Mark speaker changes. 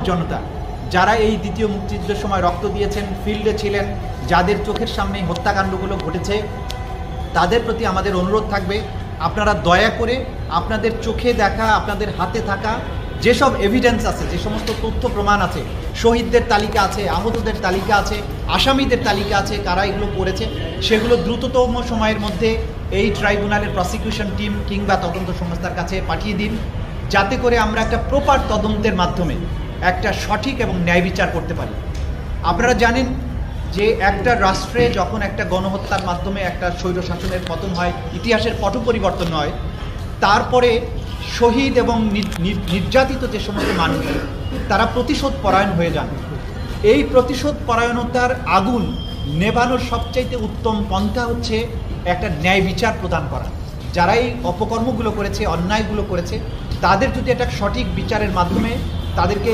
Speaker 1: জনতা যারা এই দ্বিতীয় মুক্তিযুদ্ধের সময় রক্ত দিয়েছেন, ফিল্ডে ছিলেন, যাদের চোখের সামনে হত্যাকাণ্ডগুলো ঘটেছে, তাদের প্রতি আমাদের অনুরোধ থাকবে, আপনারা দয়া করে আপনাদের চোখে দেখা, আপনাদের হাতে থাকা যেসব এভিডেন্স আছে, যে সমস্ত তথ্য প্রমাণ আছে, শহীদদের তালিকা আছে, আহতদের তালিকা আছে, আসামিদের তালিকা আছে, কারা এগুলো করেছে, সেগুলো দ্রুততম সময়ের মধ্যে এই ট্রাইব্যুনালের প্রসিকিউশন টিম কিংবা তদন্ত সংস্থার কাছে পাঠিয়ে দিন, যাতে করে আমরা একটা প্রপার তদন্তের মাধ্যমে একটা সঠিক এবং ন্যায় বিচার করতে পারি। আপনারা জানেন যে একটা রাষ্ট্রে যখন একটা গণহত্যার মাধ্যমে একটা স্বৈর শাসনের পতন হয়, ইতিহাসের পট পরিবর্তন হয়, তারপরে শহীদ এবং নির্যাতিত যে সমস্ত মানুষ তারা প্রতিশোধ পরায়ণ হয়ে যান। এই প্রতিশোধ পরায়ণতার আগুন নেভানোর সবচাইতে উত্তম পন্থা হচ্ছে একটা ন্যায় বিচার প্রদান করা। যারা এই অপকর্মগুলো করেছে, অন্যায়গুলো করেছে, তাদের যদি একটা সঠিক বিচারের মাধ্যমে তাদেরকে